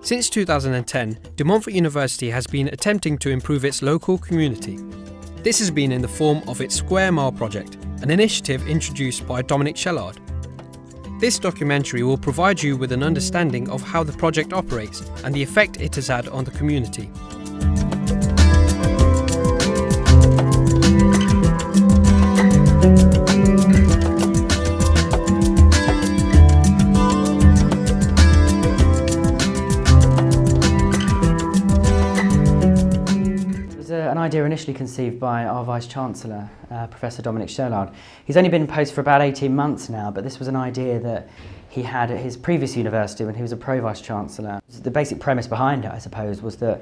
Since 2010, De Montfort University has been attempting to improve its local community. This has been in the form of its Square Mile project, an initiative introduced by Dominic Shellard. This documentary will provide you with an understanding of how the project operates and the effect it has had on the community. An idea initially conceived by our Vice-Chancellor, Professor Dominic Shellard. He's only been in post for about 18 months now, but this was an idea that he had at his previous university when he was a Pro-Vice-Chancellor. The basic premise behind it, I suppose, was that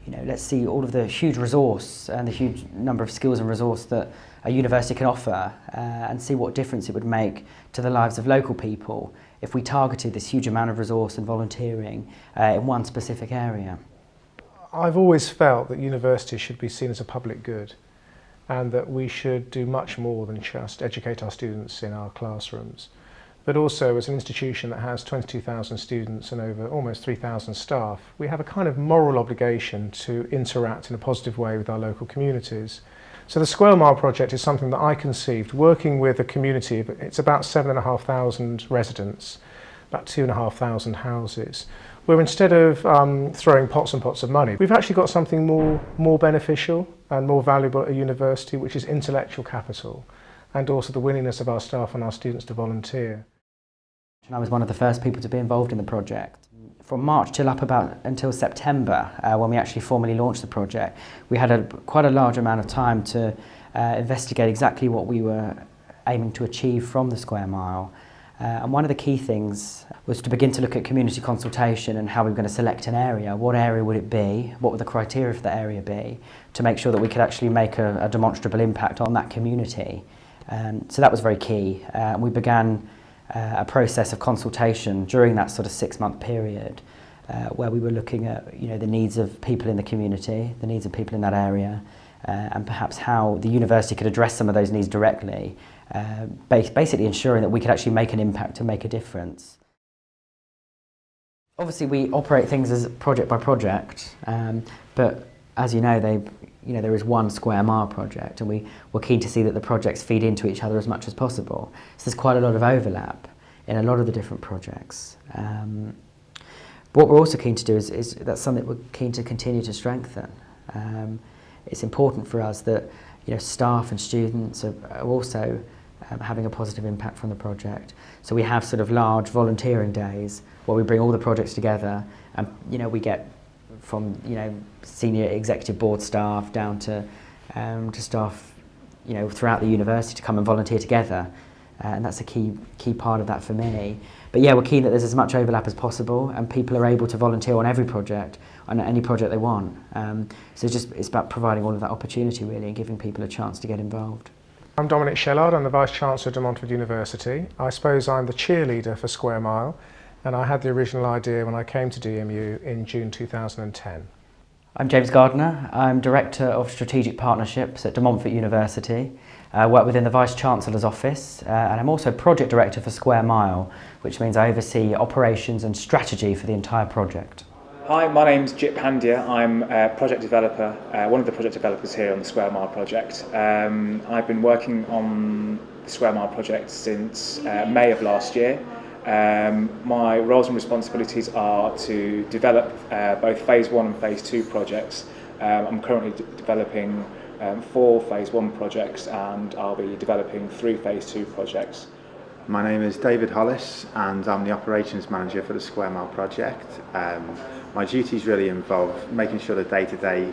let's see all of the huge resource and the huge number of skills and resource that a university can offer and see what difference it would make to the lives of local people if we targeted this huge amount of resource and volunteering in one specific area. I've always felt that universities should be seen as a public good and that we should do much more than just educate our students in our classrooms. But also, as an institution that has 22,000 students and over almost 3,000 staff, we have a kind of moral obligation to interact in a positive way with our local communities. So the Square Mile project is something that I conceived working with a community. It's about 7,500 residents, about 2,500 houses, where instead of throwing pots and pots of money, we've actually got something more beneficial and more valuable at a university, which is intellectual capital, and also the willingness of our staff and our students to volunteer. I was one of the first people to be involved in the project. From March till until September, when we actually formally launched the project, we had quite a large amount of time to investigate exactly what we were aiming to achieve from the Square Mile. And one of the key things was to begin to look at community consultation and how we were going to select an area. What area would it be? What would the criteria for that area be? To make sure that we could actually make a demonstrable impact on that community. So that was very key. We began a process of consultation during that sort of 6-month period where we were looking at the needs of people in the community, the needs of people in that area, and perhaps how the university could address some of those needs directly, basically ensuring that we could actually make an impact and make a difference. Obviously we operate things as project by project, but as you know, there is one Square Mile project, and we're keen to see that the projects feed into each other as much as possible. So there's quite a lot of overlap in a lot of the different projects. What we're also keen to do is that's something we're keen to continue to strengthen. It's important for us that staff and students are also having a positive impact from the project. So we have sort of large volunteering days where we bring all the projects together, and we get from senior executive board staff down to staff throughout the university to come and volunteer together, and that's a key part of that for me. But yeah, we're keen that there's as much overlap as possible and people are able to volunteer on every project, on any project they want. So it's about providing all of that opportunity really and giving people a chance to get involved. I'm Dominic Shellard, I'm the Vice-Chancellor of De Montfort University. I suppose I'm the cheerleader for Square Mile, and I had the original idea when I came to DMU in June 2010. I'm James Gardner. I'm Director of Strategic Partnerships at De Montfort University. I work within the Vice-Chancellor's office, and I'm also Project Director for Square Mile, which means I oversee operations and strategy for the entire project. Hi, my name's Jip Pandya. I'm a project developer, one of the project developers here on the Square Mile project. I've been working on the Square Mile project since May of last year. My roles and responsibilities are to develop both Phase 1 and Phase 2 projects. I'm currently developing 4 Phase 1 projects, and I'll be developing 3 Phase 2 projects. My name is David Hollis and I'm the Operations Manager for the Square Mile project. My duties really involve making sure the day-to-day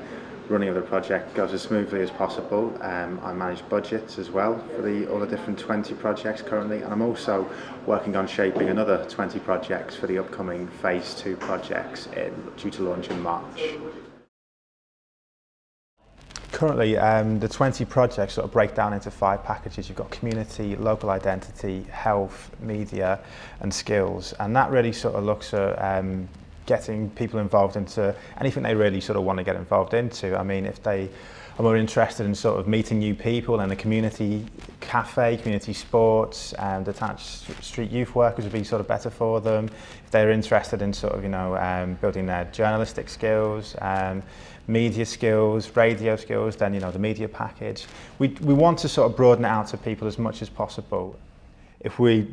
running of the project goes as smoothly as possible. I manage budgets as well for all the different 20 projects currently, and I'm also working on shaping another 20 projects for the upcoming Phase 2 projects due to launch in March. Currently, the 20 projects sort of break down into 5 packages. You've got community, local identity, health, media and skills, and that really sort of looks at getting people involved into anything they really sort of want to get involved into. I mean, if they are more interested in sort of meeting new people, and a community cafe, community sports, and detached street youth workers would be sort of better for them. If they're interested in sort of, building their journalistic skills, media skills, radio skills, then, the media package. We want to sort of broaden it out to people as much as possible. If we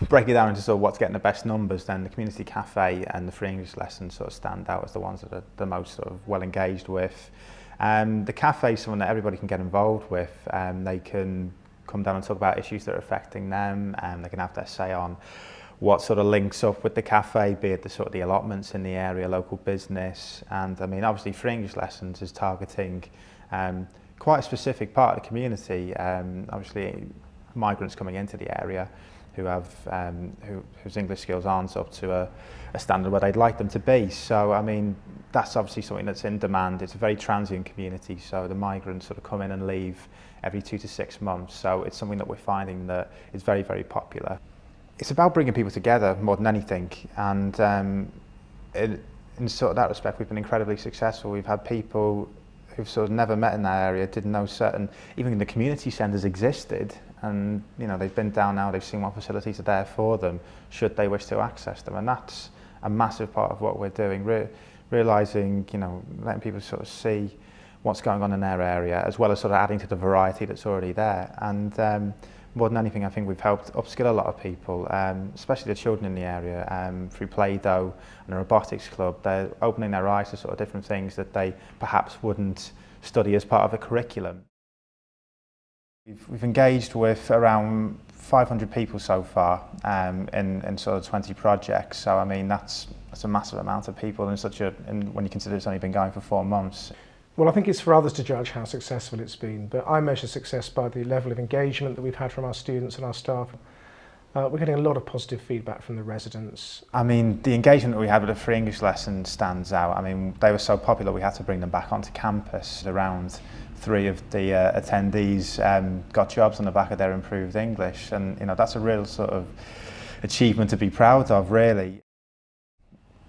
break it down into sort of what's getting the best numbers, then the community cafe and the free English lessons sort of stand out as the ones that are the most sort of well engaged with. The cafe is something that everybody can get involved with. They can come down and talk about issues that are affecting them, and they can have their say on what sort of links up with the cafe, be it the sort of the allotments in the area, local business. And I mean, obviously free English lessons is targeting quite a specific part of the community. Obviously migrants coming into the area who have whose English skills aren't up to a standard where they'd like them to be. So I mean, that's obviously something that's in demand. It's a very transient community, so the migrants sort of come in and leave every 2 to 6 months. So it's something that we're finding that is very, very popular. It's about bringing people together more than anything, and in sort of that respect, we've been incredibly successful. We've had people who've sort of never met in that area, didn't know certain, even the community centres existed, and they've been down now, they've seen what facilities are there for them, should they wish to access them. And that's a massive part of what we're doing, realising, letting people sort of see what's going on in their area, as well as sort of adding to the variety that's already there. And more than anything, I think we've helped upskill a lot of people, especially the children in the area, through Play-Doh and a robotics club. They're opening their eyes to sort of different things that they perhaps wouldn't study as part of a curriculum. We've engaged with around 500 people so far in sort of 20 projects. So I mean, that's a massive amount of people when you consider it's only been going for 4 months. Well, I think it's for others to judge how successful it's been, but I measure success by the level of engagement that we've had from our students and our staff. We're getting a lot of positive feedback from the residents. I mean, the engagement that we had with the free English lesson stands out. I mean, they were so popular we had to bring them back onto campus. Around 3 of the attendees got jobs on the back of their improved English, and that's a real sort of achievement to be proud of, really.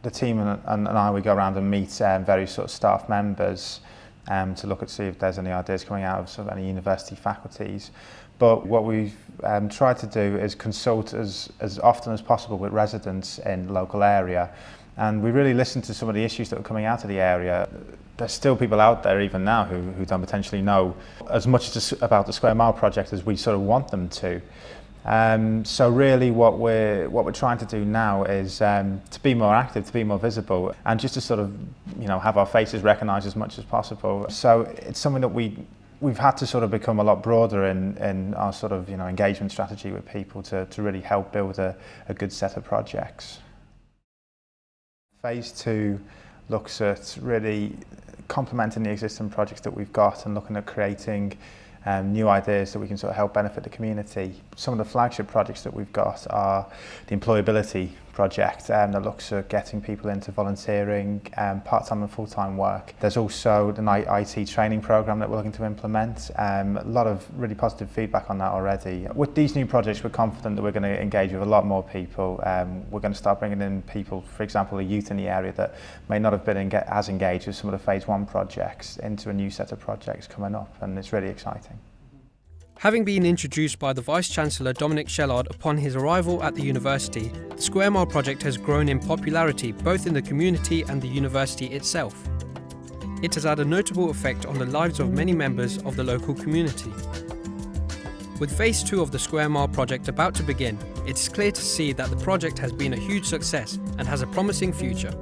The team and I, we go around and meet various sort of staff members to look at see if there's any ideas coming out of sort of any university faculties. But what we've tried to do is consult as often as possible with residents in the local area, and we really listened to some of the issues that were coming out of the area. There's still people out there even now who don't potentially know as much about the Square Mile project as we sort of want them to. So really what we're trying to do now is to be more active, to be more visible, and just to sort of have our faces recognised as much as possible. So it's something that we've had to sort of become a lot broader in our sort of engagement strategy with people to really help build a good set of projects. Phase 2 looks at really complementing the existing projects that we've got and looking at creating new ideas that we can sort of help benefit the community. Some of the flagship projects that we've got are the employability project that looks at getting people into volunteering, part-time and full-time work. There's also the IT training program that we're looking to implement. A lot of really positive feedback on that already. With these new projects, we're confident that we're going to engage with a lot more people. We're going to start bringing in people, for example, the youth in the area that may not have been as engaged with some of the phase 1 projects into a new set of projects coming up, and it's really exciting. Having been introduced by the Vice-Chancellor Dominic Shellard upon his arrival at the university, the Square Mile project has grown in popularity both in the community and the university itself. It has had a notable effect on the lives of many members of the local community. With Phase 2 of the Square Mile project about to begin, it is clear to see that the project has been a huge success and has a promising future.